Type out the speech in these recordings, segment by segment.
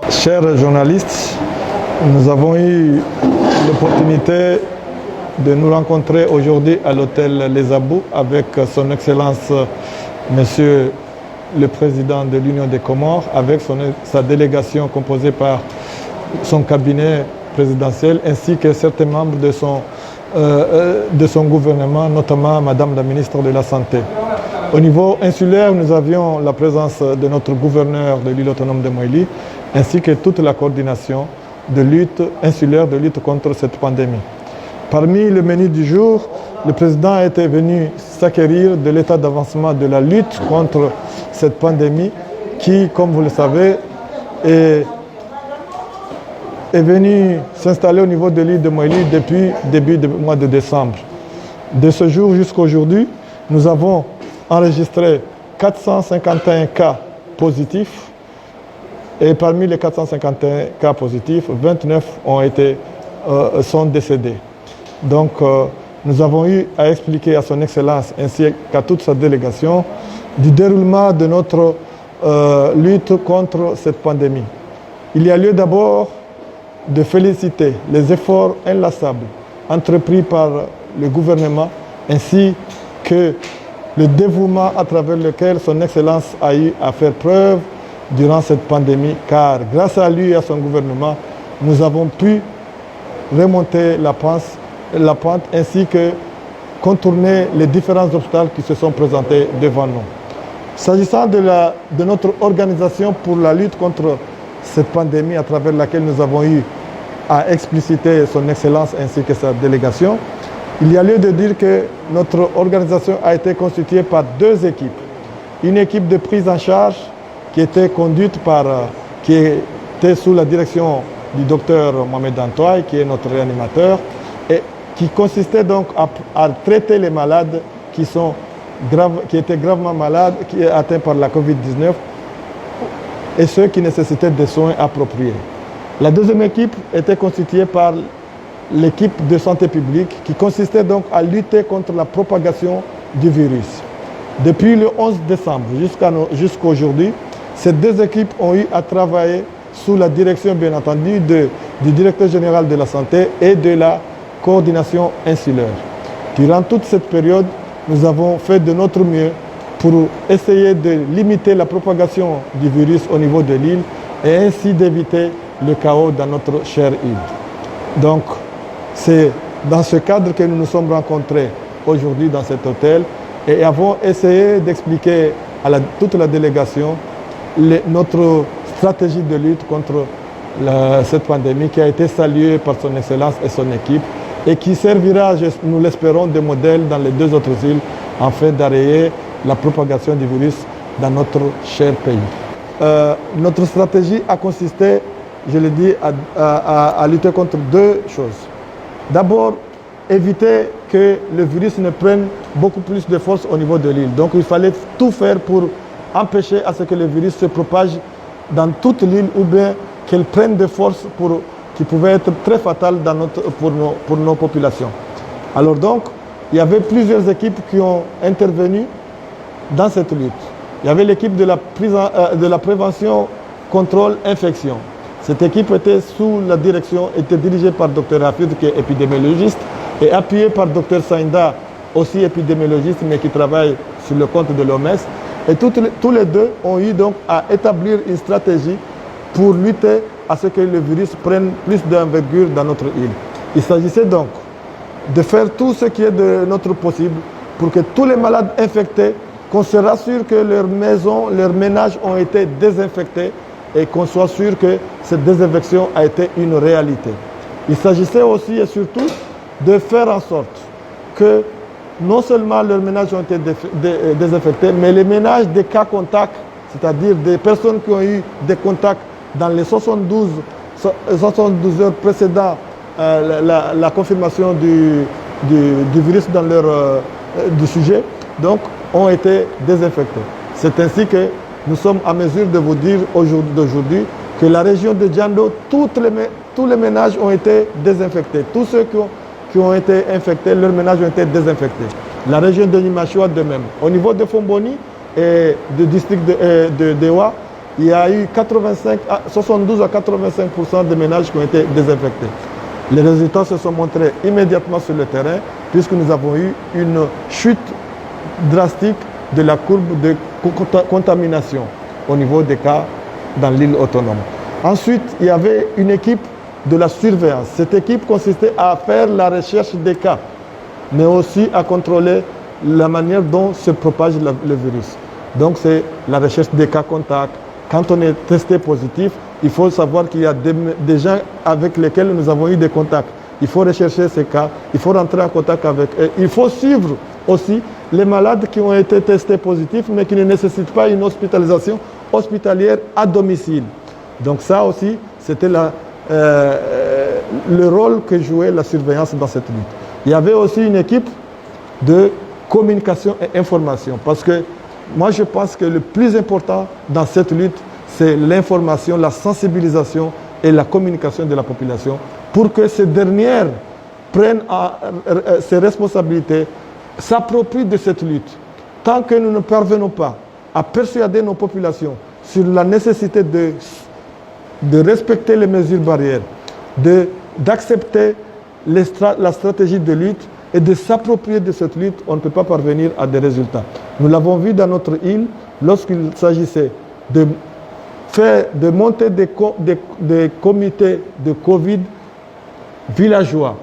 Chers journalistes, nous avons eu l'opportunité de nous rencontrer aujourd'hui à l'hôtel Les Abous avec son Excellence Monsieur le Président de l'Union des Comores, avec sa délégation composée par son cabinet présidentiel ainsi que certains membres de son gouvernement, notamment Madame la Ministre de la Santé. Au niveau insulaire, nous avions la présence de notre gouverneur de l'île autonome de Moïli, ainsi que toute la coordination de lutte insulaire de lutte contre cette pandémie. Parmi le menu du jour, le président était venu s'acquérir de l'état d'avancement de la lutte contre cette pandémie qui, comme vous le savez, est venu s'installer au niveau de l'île de Moïli depuis début du mois de décembre. De ce jour jusqu'à aujourd'hui, nous avons enregistré 451 cas positifs et parmi les 451 cas positifs, 29 sont décédés. Donc nous avons eu à expliquer à son Excellence ainsi qu'à toute sa délégation du déroulement de notre lutte contre cette pandémie. Il y a lieu d'abord de féliciter les efforts inlassables entrepris par le gouvernement ainsi que le dévouement à travers lequel son Excellence a eu à faire preuve durant cette pandémie, car grâce à lui et à son gouvernement, nous avons pu remonter la pente ainsi que contourner les différents obstacles qui se sont présentés devant nous. S'agissant de notre organisation pour la lutte contre cette pandémie à travers laquelle nous avons eu à expliciter son Excellence ainsi que sa délégation, il y a lieu de dire que notre organisation a été constituée par deux équipes. Une équipe de prise en charge qui était conduite qui était sous la direction du docteur Mohamed Antoine, qui est notre réanimateur, et qui consistait donc à traiter les malades qui étaient gravement malades, qui étaient atteints par la Covid-19, et ceux qui nécessitaient des soins appropriés. La deuxième équipe était constituée par l'équipe de santé publique qui consistait donc à lutter contre la propagation du virus. Depuis le 11 décembre jusqu'à aujourd'hui, ces deux équipes ont eu à travailler sous la direction, bien entendu, du directeur général de la santé et de la coordination insulaire. Durant toute cette période, nous avons fait de notre mieux pour essayer de limiter la propagation du virus au niveau de l'île et ainsi d'éviter le chaos dans notre chère île. Donc, c'est dans ce cadre que nous nous sommes rencontrés aujourd'hui dans cet hôtel et avons essayé d'expliquer à toute la délégation notre stratégie de lutte contre cette pandémie qui a été saluée par son Excellence et son équipe et qui servira, nous l'espérons, de modèle dans les deux autres îles afin d'arrêter la propagation du virus dans notre cher pays. Notre stratégie a consisté, je l'ai dit, à lutter contre deux choses. D'abord, éviter que le virus ne prenne beaucoup plus de force au niveau de l'île. Donc il fallait tout faire pour empêcher à ce que le virus se propage dans toute l'île ou bien qu'elle prenne de force qui pouvait être très fatale pour nos populations. Alors donc, il y avait plusieurs équipes qui ont intervenu dans cette lutte. Il y avait l'équipe de la prévention, contrôle, infection. Cette équipe était dirigée par Dr Hafid, qui est épidémiologiste, et appuyée par Dr Sainda, aussi épidémiologiste, mais qui travaille sur le compte de l'OMS. Et tous les deux ont eu donc à établir une stratégie pour lutter à ce que le virus prenne plus d'envergure dans notre île. Il s'agissait donc de faire tout ce qui est de notre possible pour que tous les malades infectés, qu'on se rassure que leurs maisons, leurs ménages ont été désinfectés et qu'on soit sûr que cette désinfection a été une réalité. Il s'agissait aussi et surtout de faire en sorte que non seulement leurs ménages ont été désinfectés, mais les ménages des cas contacts, c'est-à-dire des personnes qui ont eu des contacts dans les 72 heures précédant la confirmation du virus dans du sujet, donc ont été désinfectés. C'est ainsi que nous sommes à mesure de vous dire aujourd'hui que la région de Djando, tous les ménages ont été désinfectés. Tous ceux qui ont été infectés, leurs ménages ont été désinfectés. La région de Nimachua de même. Au niveau de Fomboni et du district de Dewa, il y a eu 72 à 85% des ménages qui ont été désinfectés. Les résultats se sont montrés immédiatement sur le terrain puisque nous avons eu une chute drastique de la courbe de contamination au niveau des cas dans l'île autonome. Ensuite, il y avait une équipe de la surveillance. Cette équipe consistait à faire la recherche des cas, mais aussi à contrôler la manière dont se propage le virus. Donc c'est la recherche des cas contacts. Quand on est testé positif, il faut savoir qu'il y a des gens avec lesquels nous avons eu des contacts. Il faut rechercher ces cas, il faut rentrer en contact avec eux. Il faut suivre aussi les malades qui ont été testés positifs, mais qui ne nécessitent pas une hospitalisation hospitalière à domicile. Donc ça aussi, c'était le rôle que jouait la surveillance dans cette lutte. Il y avait aussi une équipe de communication et information, parce que moi je pense que le plus important dans cette lutte, c'est l'information, la sensibilisation et la communication de la population pour que ces dernières prennent ses responsabilités, s'approprient de cette lutte. Tant que nous ne parvenons pas à persuader nos populations sur la nécessité de respecter les mesures barrières, d'accepter la stratégie de lutte et de s'approprier de cette lutte, on ne peut pas parvenir à des résultats. Nous l'avons vu dans notre île, lorsqu'il s'agissait de monter des comités de Covid villageois.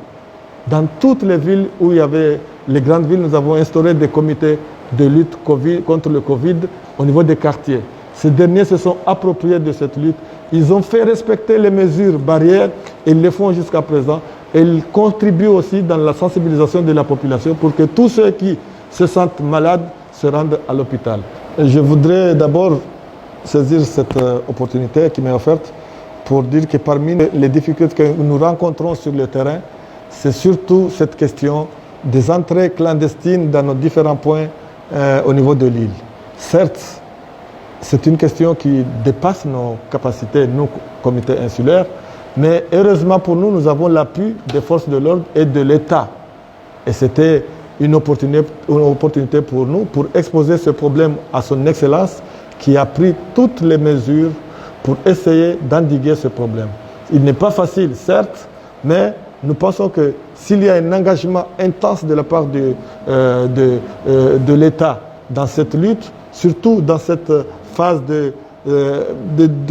Dans toutes les villes où il y avait les grandes villes, nous avons instauré des comités de lutte contre le Covid au niveau des quartiers. Ces derniers se sont appropriés de cette lutte. Ils ont fait respecter les mesures barrières et ils le font jusqu'à présent. Et ils contribuent aussi dans la sensibilisation de la population pour que tous ceux qui se sentent malades se rendent à l'hôpital. Je voudrais d'abord saisir cette opportunité qui m'est offerte pour dire que parmi les difficultés que nous rencontrons sur le terrain, c'est surtout cette question des entrées clandestines dans nos différents points au niveau de l'île. Certes, c'est une question qui dépasse nos capacités, nous, comité insulaire, mais heureusement pour nous, nous avons l'appui des forces de l'ordre et de l'État. Et c'était une opportunité pour nous pour exposer ce problème à son Excellence qui a pris toutes les mesures pour essayer d'endiguer ce problème. Il n'est pas facile, certes, mais nous pensons que s'il y a un engagement intense de la part de l'État dans cette lutte, surtout dans cette phase de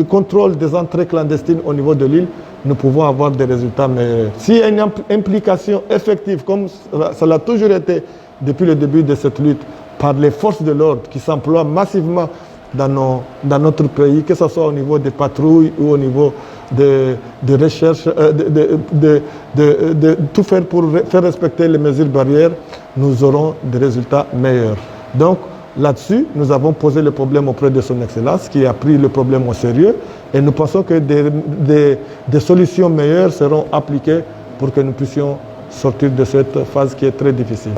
contrôle des entrées clandestines au niveau de l'île, nous pouvons avoir des résultats meilleurs. S'il y a une implication effective, comme ça l'a toujours été depuis le début de cette lutte, par les forces de l'ordre qui s'emploient massivement dans notre pays, que ce soit au niveau des patrouilles ou au niveau de recherche, de tout faire pour faire respecter les mesures barrières, nous aurons des résultats meilleurs. Donc, là-dessus, nous avons posé le problème auprès de son Excellence qui a pris le problème au sérieux et nous pensons que des solutions meilleures seront appliquées pour que nous puissions sortir de cette phase qui est très difficile.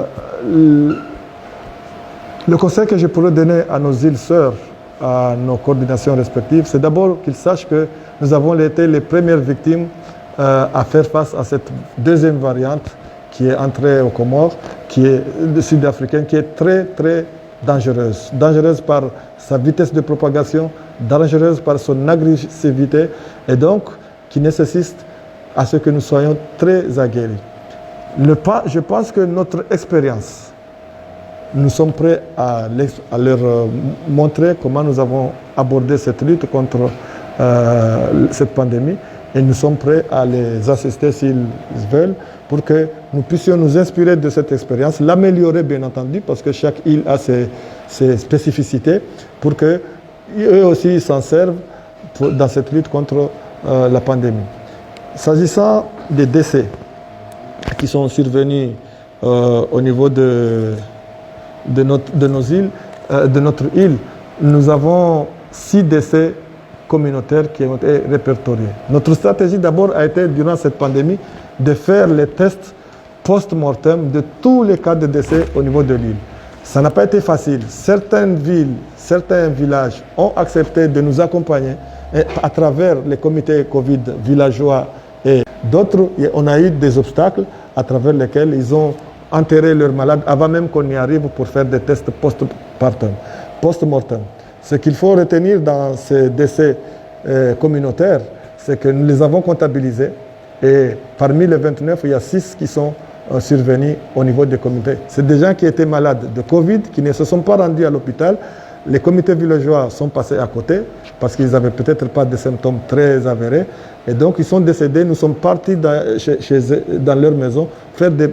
Le conseil que je pourrais donner à nos îles sœurs, à nos coordinations respectives, c'est d'abord qu'ils sachent que nous avons été les premières victimes à faire face à cette deuxième variante qui est entrée aux Comores, qui est sud-africaine, qui est très très dangereuse. Dangereuse par sa vitesse de propagation, dangereuse par son agressivité et donc qui nécessite à ce que nous soyons très aguerris. Je pense que notre expérience, nous sommes prêts à leur montrer comment nous avons abordé cette lutte contre cette pandémie et nous sommes prêts à les assister s'ils veulent pour que nous puissions nous inspirer de cette expérience, l'améliorer bien entendu parce que chaque île a ses spécificités pour qu'eux aussi s'en servent dans cette lutte contre la pandémie. S'agissant des décès qui sont survenus au niveau de notre île, nous avons 6 décès communautaires qui ont été répertoriés. Notre stratégie d'abord a été, durant cette pandémie, de faire les tests post-mortem de tous les cas de décès au niveau de l'île. Ça n'a pas été facile. Certaines villes, certains villages ont accepté de nous accompagner à travers les comités Covid villageois et d'autres, on a eu des obstacles à travers lesquels ils ont enterré leurs malades avant même qu'on y arrive pour faire des tests post-mortem. Ce qu'il faut retenir dans ces décès communautaires, c'est que nous les avons comptabilisés et parmi les 29, il y a 6 qui sont survenus au niveau des comités. C'est des gens qui étaient malades de Covid, qui ne se sont pas rendus à l'hôpital. Les comités villageois sont passés à côté parce qu'ils n'avaient peut-être pas de symptômes très avérés. Et donc, ils sont décédés. Nous sommes partis dans leur maison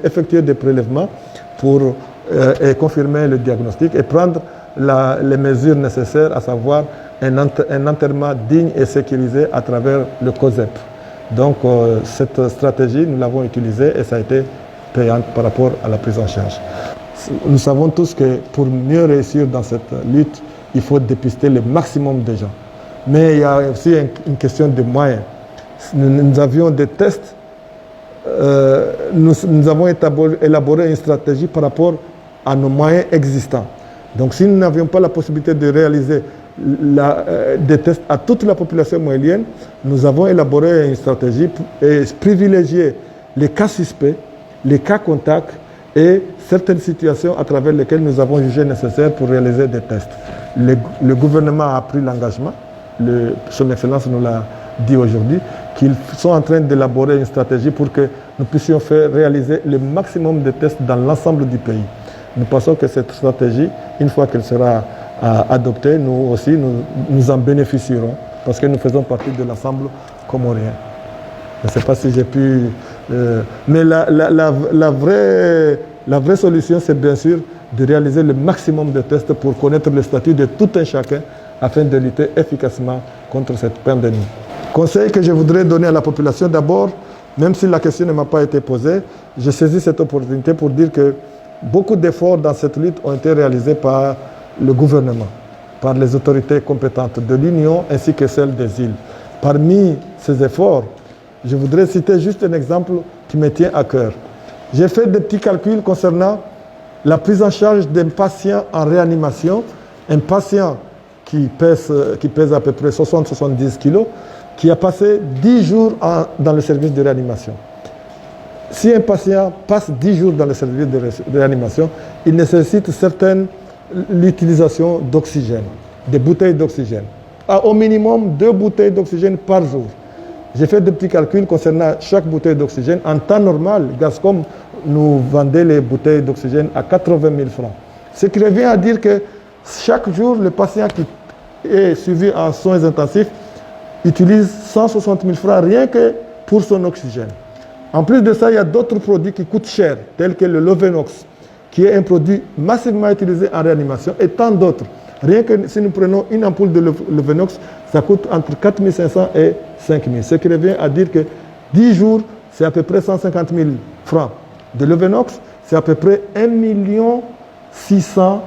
effectuer des prélèvements pour confirmer le diagnostic et prendre les mesures nécessaires, à savoir un enterrement digne et sécurisé à travers le COSEP. Donc, cette stratégie, nous l'avons utilisée et ça a été payante par rapport à la prise en charge. Nous savons tous que pour mieux réussir dans cette lutte, il faut dépister le maximum de gens. Mais il y a aussi une question de moyens. Nous avions des tests, nous avons élaboré une stratégie par rapport à nos moyens existants. Donc si nous n'avions pas la possibilité de réaliser des tests à toute la population moélienne, nous avons élaboré une stratégie et privilégié les cas suspects, les cas contacts et certaines situations à travers lesquelles nous avons jugé nécessaire pour réaliser des tests. Le gouvernement a pris l'engagement, son Excellence nous l'a dit aujourd'hui, qu'ils sont en train d'élaborer une stratégie pour que nous puissions réaliser le maximum de tests dans l'ensemble du pays. Nous pensons que cette stratégie, une fois qu'elle sera adoptée, nous aussi, nous en bénéficierons parce que nous faisons partie de l'ensemble comorien. Je ne sais pas si j'ai pu... mais la vraie solution, c'est bien sûr de réaliser le maximum de tests pour connaître le statut de tout un chacun afin de lutter efficacement contre cette pandémie. Conseil que je voudrais donner à la population, d'abord, même si la question ne m'a pas été posée, j'ai saisi cette opportunité pour dire que beaucoup d'efforts dans cette lutte ont été réalisés par le gouvernement, par les autorités compétentes de l'Union ainsi que celles des îles. Parmi ces efforts, je voudrais citer juste un exemple qui me tient à cœur. J'ai fait des petits calculs concernant la prise en charge d'un patient en réanimation, un patient qui pèse à peu près 60-70 kg, qui a passé 10 jours dans le service de réanimation. Si un patient passe 10 jours dans le service de réanimation, il nécessite l'utilisation d'oxygène, des bouteilles d'oxygène. Au minimum 2 bouteilles d'oxygène par jour. J'ai fait des petits calculs concernant chaque bouteille d'oxygène. En temps normal, Gascom nous vendait les bouteilles d'oxygène à 80 000 francs. Ce qui revient à dire que chaque jour, le patient qui est suivi en soins intensifs utilise 160 000 francs rien que pour son oxygène. En plus de ça, il y a d'autres produits qui coûtent cher, tels que le Lovenox, qui est un produit massivement utilisé en réanimation, et tant d'autres. Rien que si nous prenons une ampoule de Lovenox, ça coûte entre 4 500 et 5 000. Ce qui revient à dire que 10 jours, c'est à peu près 150 000 francs. De Lovenox, c'est à peu près 1 600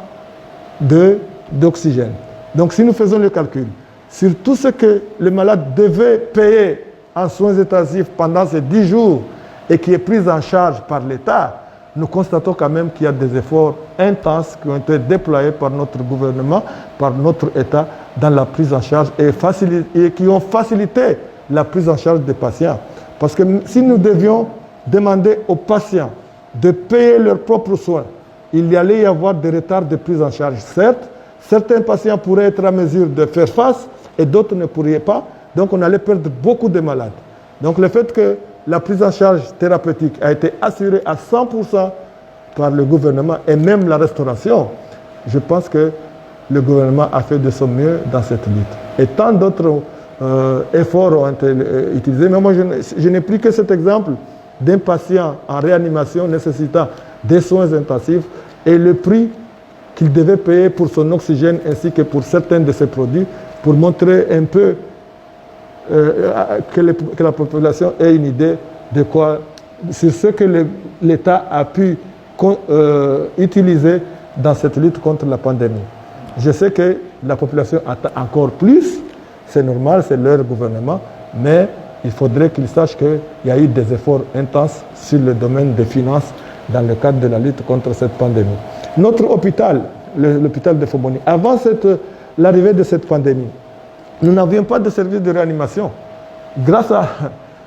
000 d'oxygène. Donc si nous faisons le calcul, sur tout ce que le malade devait payer en soins intensifs pendant ces 10 jours et qui est pris en charge par l'État, nous constatons quand même qu'il y a des efforts intenses qui ont été déployés par notre gouvernement, par notre État, dans la prise en charge et qui ont facilité la prise en charge des patients. Parce que si nous devions demander aux patients de payer leurs propres soins, il y allait y avoir des retards de prise en charge. Certes, certains patients pourraient être en mesure de faire face et d'autres ne pourraient pas. Donc on allait perdre beaucoup de malades. Donc le fait que la prise en charge thérapeutique a été assurée à 100% par le gouvernement et même la restauration, je pense que le gouvernement a fait de son mieux dans cette lutte. Et tant d'autres efforts ont été utilisés. Mais moi, je n'ai pris que cet exemple d'un patient en réanimation nécessitant des soins intensifs et le prix qu'il devait payer pour son oxygène ainsi que pour certains de ses produits pour montrer un peu que la population ait une idée de quoi, sur ce que l'État a pu utiliser dans cette lutte contre la pandémie. Je sais que la population attend encore plus, c'est normal, c'est leur gouvernement, mais il faudrait qu'ils sachent qu'il y a eu des efforts intenses sur le domaine des finances dans le cadre de la lutte contre cette pandémie. Notre hôpital, l'hôpital de Foboni, avant l'arrivée de cette pandémie, nous n'avions pas de service de réanimation. Grâce à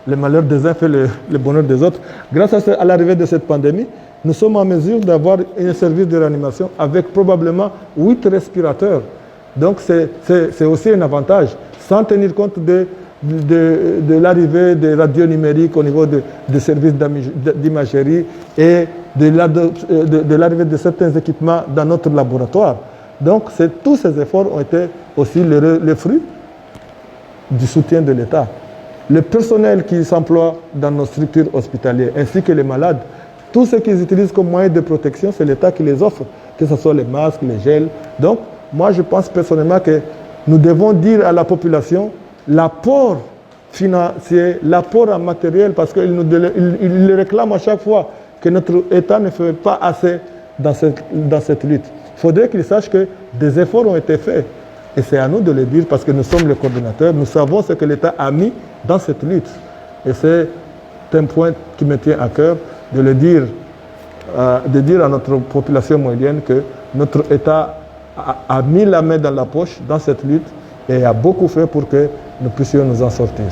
le malheur des uns fait le bonheur des autres, grâce à l'arrivée de cette pandémie, nous sommes en mesure d'avoir un service de réanimation avec probablement 8 respirateurs. Donc c'est aussi un avantage, sans tenir compte de l'arrivée des radios numériques au niveau des services d'imagerie et de l'arrivée de certains équipements dans notre laboratoire. Donc tous ces efforts ont été aussi le fruit du soutien de l'État. Le personnel qui s'emploie dans nos structures hospitalières, ainsi que les malades, tout ce qu'ils utilisent comme moyen de protection, c'est l'État qui les offre, que ce soit les masques, les gels. Donc, moi, je pense personnellement que nous devons dire à la population l'apport financier, l'apport en matériel, parce qu'ils le réclament à chaque fois que notre État ne fait pas assez dans cette lutte. Il faudrait qu'ils sachent que des efforts ont été faits. Et c'est à nous de le dire parce que nous sommes les coordonnateurs, nous savons ce que l'État a mis dans cette lutte. Et c'est un point qui me tient à cœur de dire à notre population moyenne que notre État a mis la main dans la poche dans cette lutte et a beaucoup fait pour que nous puissions nous en sortir.